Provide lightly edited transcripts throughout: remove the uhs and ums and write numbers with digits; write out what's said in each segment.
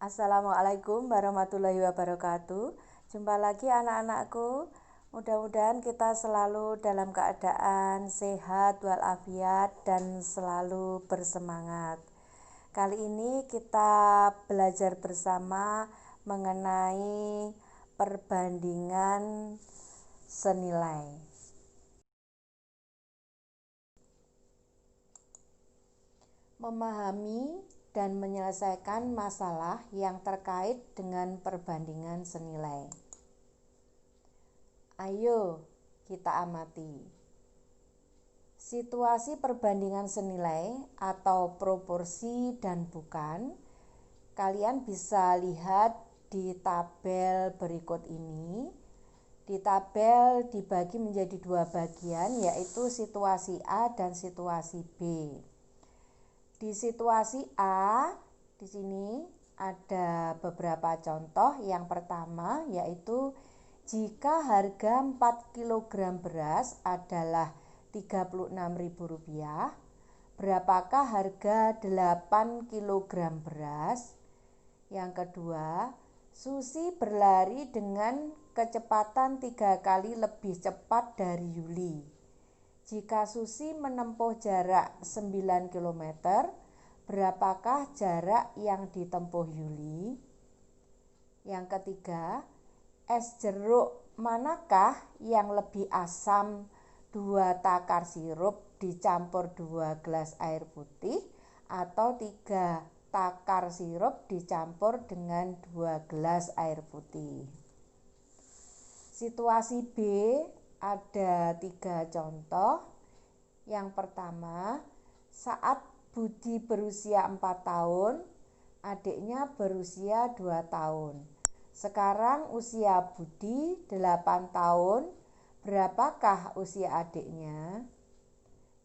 Assalamualaikum warahmatullahi wabarakatuh. Jumpa lagi anak-anakku. Mudah-mudahan kita selalu dalam keadaan sehat walafiat dan selalu bersemangat. Kali ini kita belajar bersama mengenai perbandingan senilai. Memahami dan menyelesaikan masalah yang terkait dengan perbandingan senilai. Ayo kita amati. Situasi perbandingan senilai atau proporsi dan bukan, kalian bisa lihat di tabel berikut ini. Di tabel dibagi menjadi dua bagian, yaitu situasi A dan situasi B. Di situasi A, di sini ada beberapa contoh. Yang pertama yaitu jika harga 4 kg beras adalah Rp36.000, berapakah harga 8 kg beras? Yang kedua, Susi berlari dengan kecepatan 3 kali lebih cepat dari Yuli. Jika Susi menempuh jarak 9 km, berapakah jarak yang ditempuh Yuli? Yang ketiga, es jeruk manakah yang lebih asam, 2 takar sirup dicampur 2 gelas air putih atau 3 takar sirup dicampur dengan 2 gelas air putih? Situasi B ada 3 contoh. Yang pertama, saat Budi berusia 4 tahun, adiknya berusia 2 tahun. Sekarang usia Budi 8 tahun, berapakah usia adiknya?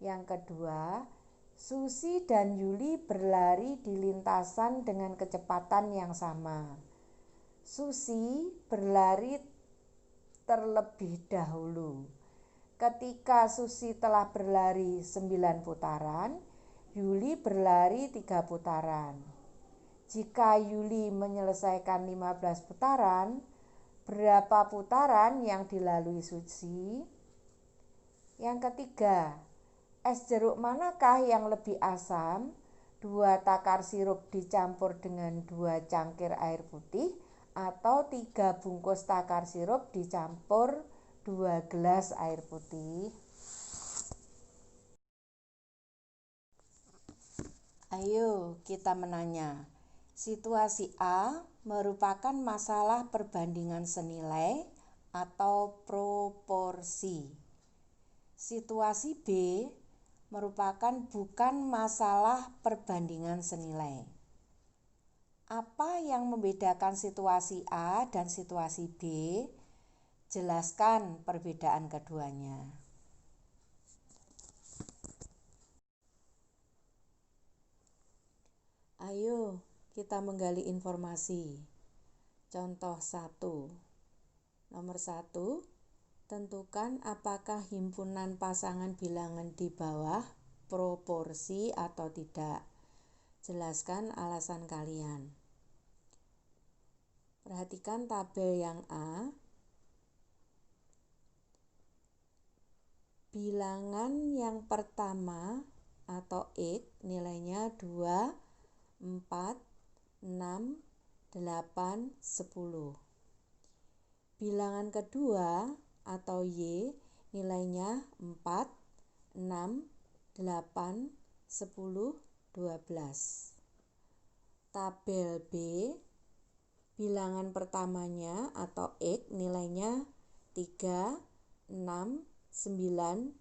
Yang kedua, Susi dan Yuli berlari di lintasan dengan kecepatan yang sama. Susi berlari terlebih dahulu. Ketika Susi telah berlari 9 putaran, Yuli berlari 3 putaran. Jika Yuli menyelesaikan 15 putaran, berapa putaran yang dilalui Susi? Yang ketiga, es jeruk manakah yang lebih asam? 2 takar sirup dicampur dengan 2 cangkir air putih atau 3 bungkus takar sirup dicampur 2 gelas air putih? Ayo kita menanya. Situasi A merupakan masalah perbandingan senilai atau proporsi. Situasi B merupakan bukan masalah perbandingan senilai. Apa yang membedakan situasi A dan situasi B? Jelaskan perbedaan keduanya. Ayo kita menggali informasi. Contoh 1. Nomor 1, tentukan apakah himpunan pasangan bilangan di bawah proporsi atau tidak. Jelaskan alasan kalian. Perhatikan tabel yang A. Bilangan yang pertama atau X nilainya 2, 4, 6, 8, 10. Bilangan kedua atau Y nilainya 4, 6, 8, 10, 12. Tabel B, bilangan pertamanya atau X nilainya 3, 6, 9,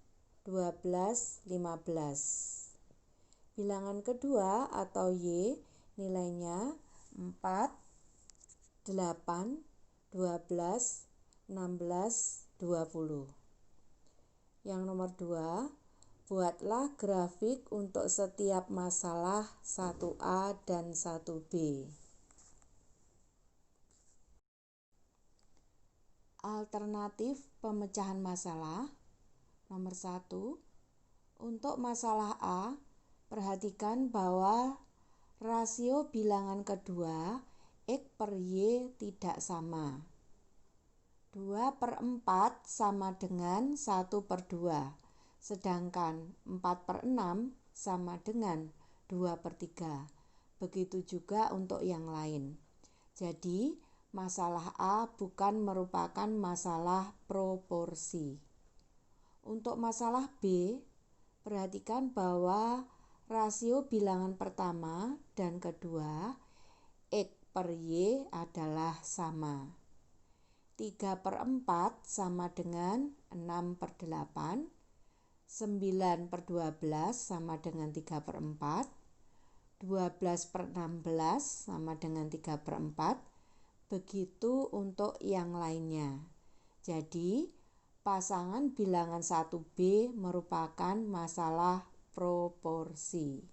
12, 15. Bilangan kedua atau Y nilainya 4, 8, 12, 16, 20. Yang nomor 2, buatlah grafik untuk setiap masalah 1A dan 1B. Alternatif pemecahan masalah. Nomor 1, untuk masalah A, perhatikan bahwa rasio bilangan kedua X per Y tidak sama. 2/4 sama dengan 1/2, sedangkan 4/6 sama dengan 2/3. Begitu juga untuk yang lain. Jadi, masalah A bukan merupakan masalah proporsi. Untuk masalah B, perhatikan bahwa rasio bilangan pertama dan kedua X per Y adalah sama. 3/4 sama dengan 6/8, 9/12 sama dengan 3/4, 12/16 sama dengan 3/4, begitu untuk yang lainnya. Jadi, pasangan bilangan 1B merupakan masalah proporsi.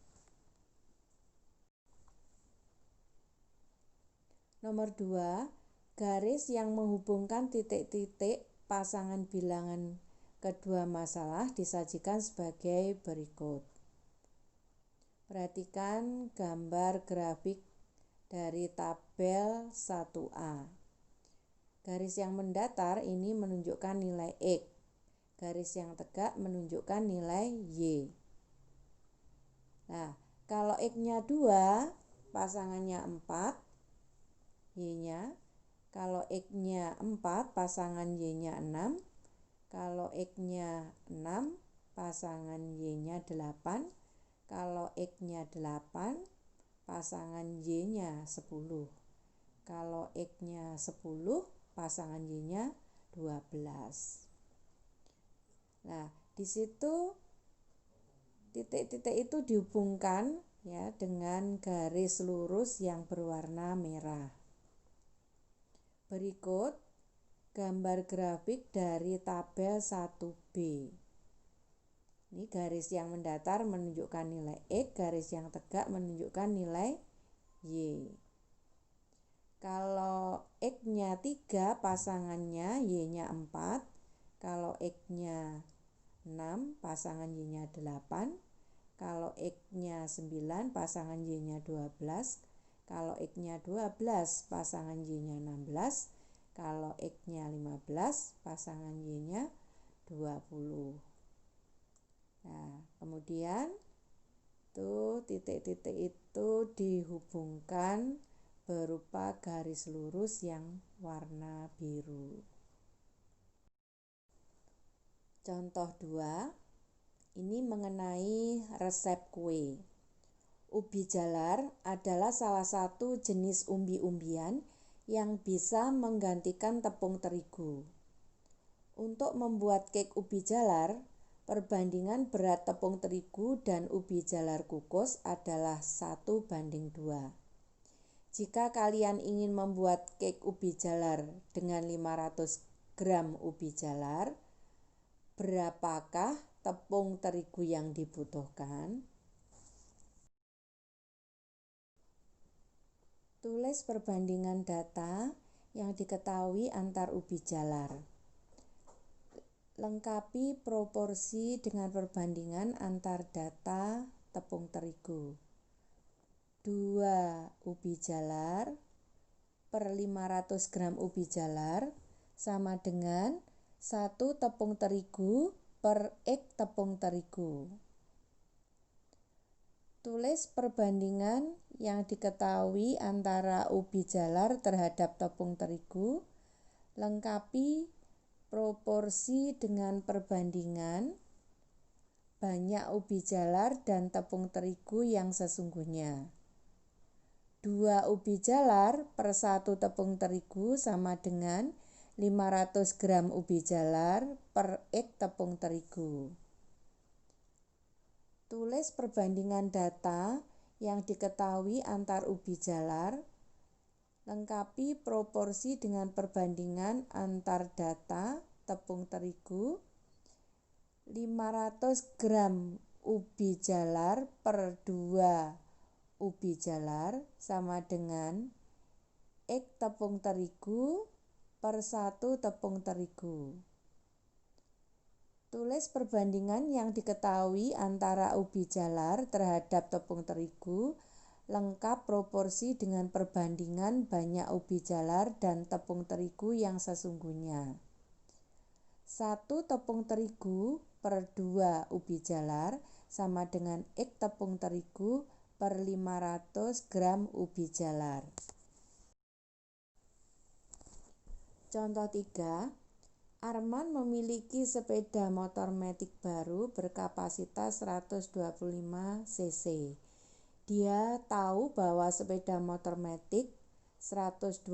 Nomor 2, garis yang menghubungkan titik-titik pasangan bilangan kedua masalah disajikan sebagai berikut. Perhatikan gambar grafik dari tabel 1A. Garis yang mendatar ini menunjukkan nilai X. Garis yang tegak menunjukkan nilai Y. Nah, kalau X-nya 2, pasangannya 4, Y-nya. Kalau X-nya 4, pasangan Y-nya 6. Kalau X-nya 6, pasangan Y-nya 8. Kalau X-nya 8, pasangan Y-nya 10. Kalau X-nya 10, pasangan Y-nya 12. Nah, di situ titik-titik itu dihubungkan ya dengan garis lurus yang berwarna merah. Berikut gambar grafik dari tabel 1B. Ini garis yang mendatar menunjukkan nilai X, garis yang tegak menunjukkan nilai Y. Kalau X-nya 3, pasangannya Y-nya 4. Kalau X-nya 6, pasangan Y-nya 8. Kalau X-nya 9, pasangan Y-nya 12. Kalau X-nya 12, pasangan Y-nya 16. Kalau X-nya 15, pasangan Y-nya 20. Nah, kemudian tuh titik-titik itu dihubungkan berupa garis lurus yang warna biru. Contoh 2, ini mengenai resep kue. Ubi jalar adalah salah satu jenis umbi-umbian yang bisa menggantikan tepung terigu. Untuk membuat cake ubi jalar, perbandingan berat tepung terigu dan ubi jalar kukus adalah 1:2. Jika kalian ingin membuat cake ubi jalar dengan 500 gram ubi jalar, berapakah tepung terigu yang dibutuhkan? Tulis perbandingan data yang diketahui antar ubi jalar. Lengkapi proporsi dengan perbandingan antar data tepung terigu. 2 ubi jalar per 500 gram ubi jalar sama dengan 1 tepung terigu per X tepung terigu. Tulis perbandingan yang diketahui antara ubi jalar terhadap tepung terigu. Lengkapi proporsi dengan perbandingan banyak ubi jalar dan tepung terigu yang sesungguhnya. 2 ubi jalar per 1 tepung terigu sama dengan 500 gram ubi jalar per X tepung terigu. Tulis perbandingan data yang diketahui antar ubi jalar. Lengkapi proporsi dengan perbandingan antar data tepung terigu. 500 gram ubi jalar per 2 ubi jalar sama dengan X tepung terigu per 1 tepung terigu. Tulis perbandingan yang diketahui antara ubi jalar terhadap tepung terigu. lengkap proporsi dengan perbandingan banyak ubi jalar dan tepung terigu yang sesungguhnya. 1 tepung terigu per 2 ubi jalar sama dengan X tepung terigu per 500 gram ubi jalar. Contoh 3, Arman memiliki sepeda motor matic baru berkapasitas 125 cc. Dia tahu bahwa sepeda motor matic 125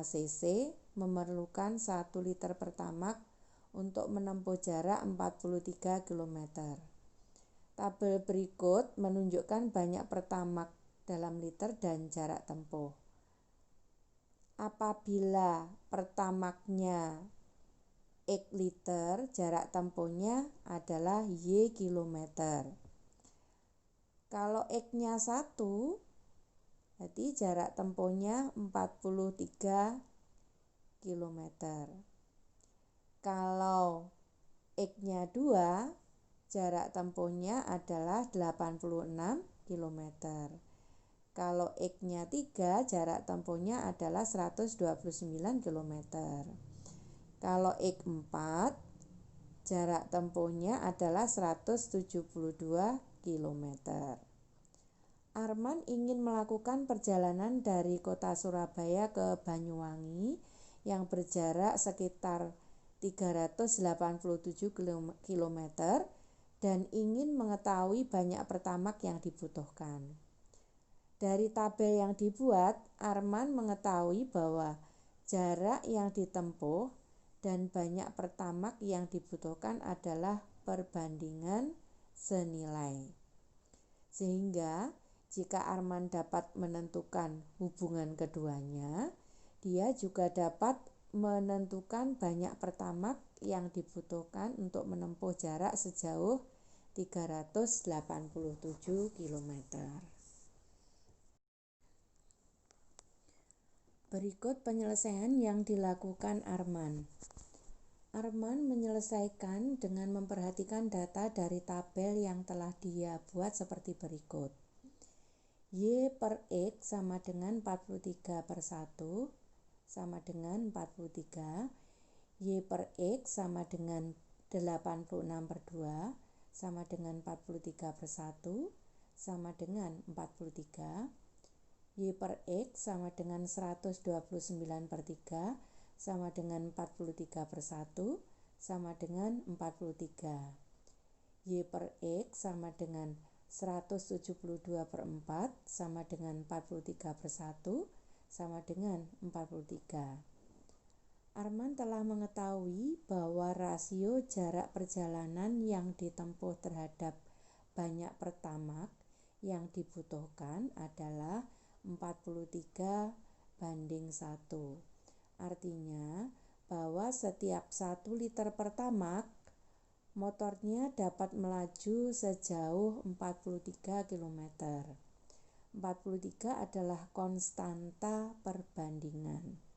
cc memerlukan 1 liter pertamax untuk menempuh jarak 43 km. Tabel berikut menunjukkan banyak pertamax dalam liter dan jarak tempuh. Apabila pertamaxnya X liter, jarak tempuhnya adalah Y kilometer. Kalau X-nya 1, berarti jarak tempuhnya 43 km. Kalau X-nya 2, jarak tempuhnya adalah 86 km. Kalau X-nya 3, jarak tempuhnya adalah 129 km. Kalau X4, jarak tempuhnya adalah 172 km. Arman ingin melakukan perjalanan dari kota Surabaya ke Banyuwangi yang berjarak sekitar 387 km dan ingin mengetahui banyak pertamax yang dibutuhkan. Dari tabel yang dibuat, Arman mengetahui bahwa jarak yang ditempuh dan banyak pertamax yang dibutuhkan adalah perbandingan senilai. Sehingga jika Arman dapat menentukan hubungan keduanya, dia juga dapat menentukan banyak pertamax yang dibutuhkan untuk menempuh jarak sejauh 387 km. Berikut penyelesaian yang dilakukan Arman. Arman menyelesaikan dengan memperhatikan data dari tabel yang telah dia buat seperti berikut. Y per X sama dengan 43 per 1 sama dengan 43. Y per X sama dengan 86 per 2 sama dengan 43 per 1 sama dengan 43. Y per X sama dengan 129 per 3 sama dengan 43 per 1 sama dengan 43. Y per X sama dengan 172 per 4 sama dengan 43 per 1 sama dengan 43. Arman telah mengetahui bahwa rasio jarak perjalanan yang ditempuh terhadap banyak pertamax yang dibutuhkan adalah 43 banding 1. Artinya bahwa setiap 1 liter pertamax motornya dapat melaju sejauh 43 km. 43 adalah konstanta perbandingan.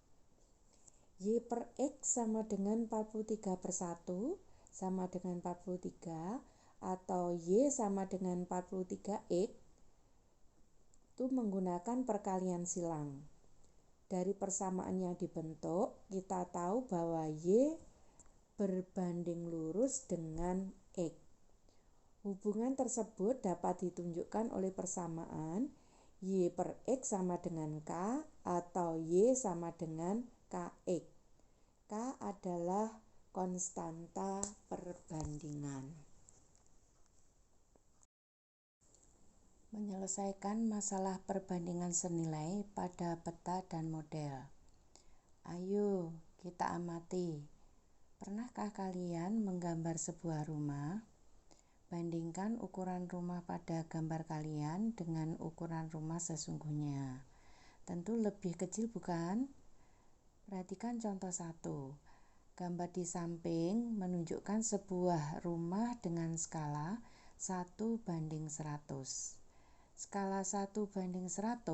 Y per X sama dengan 43 per 1 sama dengan 43 atau Y sama dengan 43X itu menggunakan perkalian silang. Dari persamaan yang dibentuk, kita tahu bahwa Y berbanding lurus dengan X. Hubungan tersebut dapat ditunjukkan oleh persamaan Y per X sama dengan K atau Y sama dengan KX. K adalah konstanta perbandingan. Menyelesaikan masalah perbandingan senilai pada peta dan model. Ayo kita amati. Pernahkah kalian menggambar sebuah rumah? Bandingkan ukuran rumah pada gambar kalian dengan ukuran rumah sesungguhnya. Tentu lebih kecil, bukan? Perhatikan contoh 1. Gambar di samping menunjukkan sebuah rumah dengan skala 1 banding 100. Skala 1 banding 100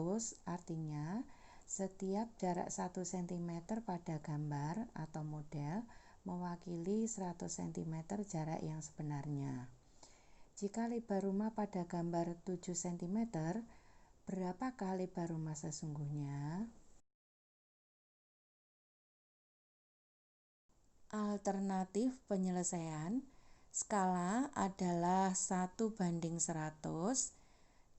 artinya setiap jarak 1 cm pada gambar atau model mewakili 100 cm jarak yang sebenarnya. Jika lebar rumah pada gambar 7 cm, Berapakah lebar rumah sesungguhnya? Alternatif penyelesaian skala adalah 1:100.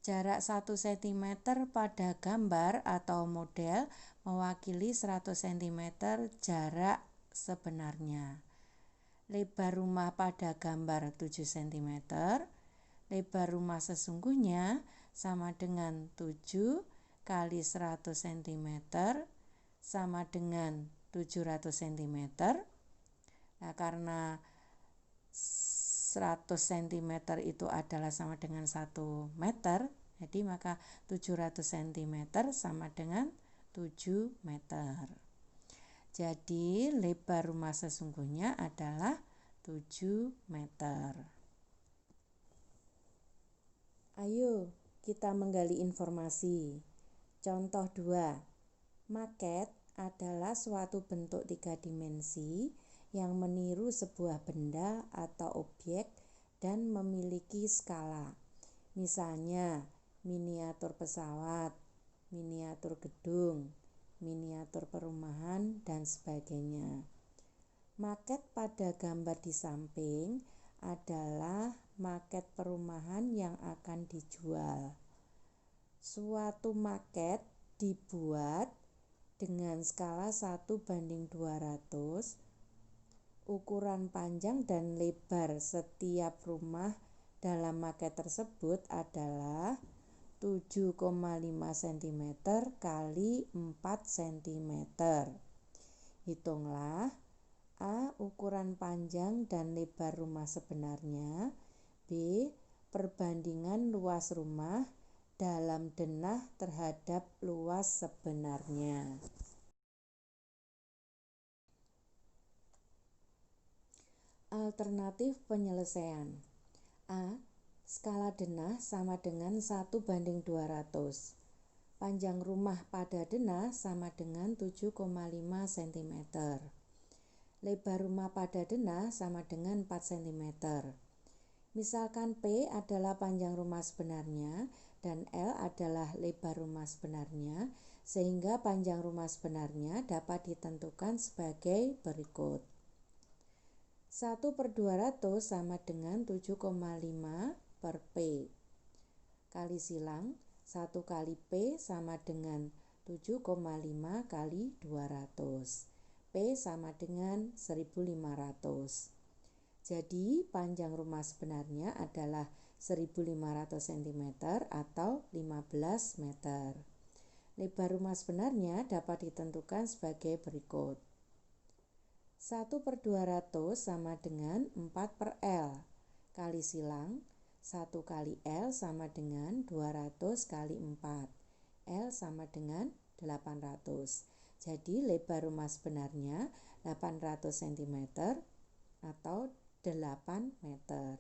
Jarak 1 cm pada gambar atau model mewakili 100 cm jarak sebenarnya. Lebar rumah pada gambar 7 cm, lebar rumah sesungguhnya sama dengan 7 kali 100 cm sama dengan 700 cm. Nah, karena 100 cm itu adalah sama dengan 1 meter, jadi maka 700 cm sama dengan 7 meter. Jadi lebar rumah sesungguhnya adalah 7 meter. Ayo kita menggali informasi. Contoh 2. Maket adalah suatu bentuk 3 dimensi yang meniru sebuah benda atau objek dan memiliki skala. Misalnya miniatur pesawat, miniatur gedung, miniatur perumahan, dan sebagainya. Maket pada gambar di samping adalah maket perumahan yang akan dijual. Suatu maket dibuat dengan skala 1:200. Ukuran panjang dan lebar setiap rumah dalam maket tersebut adalah 7,5 cm kali 4 cm. Hitunglah A. Ukuran panjang dan lebar rumah sebenarnya. B. Perbandingan luas rumah dalam denah terhadap luas sebenarnya. Alternatif penyelesaian. A. Skala denah sama dengan 1:200. Panjang rumah pada denah sama dengan 7,5 cm. Lebar rumah pada denah sama dengan 4 cm. Misalkan P adalah panjang rumah sebenarnya dan L adalah lebar rumah sebenarnya, sehingga panjang rumah sebenarnya dapat ditentukan sebagai berikut. 1/200 sama dengan 7,5 per P. Kali silang, 1 kali P sama dengan 7,5 kali 200. P sama dengan 1500. Jadi panjang rumah sebenarnya adalah 1500 cm atau 15 meter. Lebar rumah sebenarnya dapat ditentukan sebagai berikut. 1/200 sama dengan 4 per L. Kali silang, 1 kali L sama dengan 200 kali 4. L sama dengan 800. Jadi lebar rumah sebenarnya 800 cm atau 8 meter.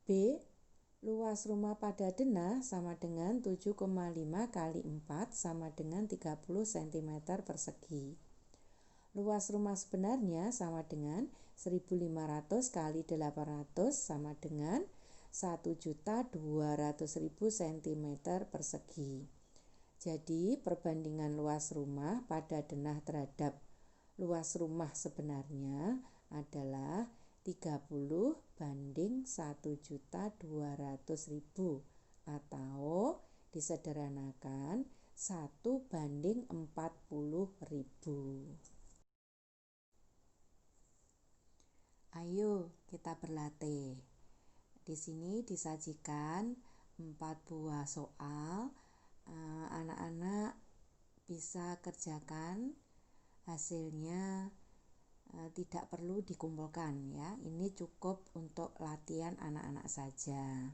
B. Luas rumah pada denah sama dengan 7,5 kali 4 sama dengan 30 cm persegi. Luas rumah sebenarnya sama dengan 1500 kali 800 sama dengan 1.200.000 cm persegi. Jadi perbandingan luas rumah pada denah terhadap luas rumah sebenarnya adalah 30:1.200.000 atau disederhanakan 1:40.000. Ayo kita berlatih. Di sini disajikan 4 buah soal. Anak-anak bisa kerjakan, hasilnya tidak perlu dikumpulkan ya. Ini cukup untuk latihan anak-anak saja.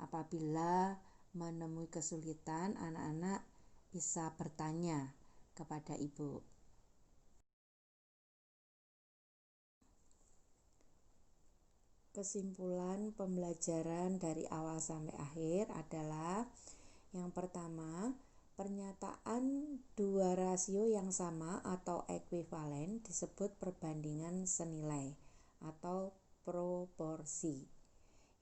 Apabila menemui kesulitan, anak-anak bisa bertanya kepada ibu. Kesimpulan pembelajaran dari awal sampai akhir adalah yang pertama, pernyataan dua rasio yang sama atau ekuivalen disebut perbandingan senilai atau proporsi.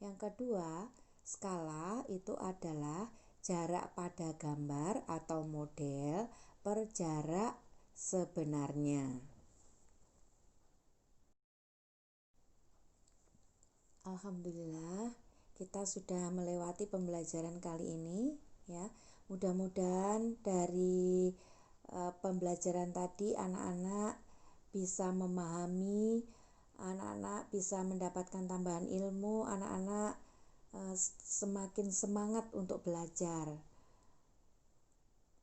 Yang kedua, skala itu adalah jarak pada gambar atau model per jarak sebenarnya. Alhamdulillah, kita sudah melewati pembelajaran kali ini ya. Mudah-mudahan dari pembelajaran tadi anak-anak bisa memahami, anak-anak bisa mendapatkan tambahan ilmu, anak-anak semakin semangat untuk belajar.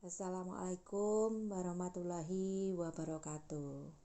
Assalamualaikum warahmatullahi wabarakatuh.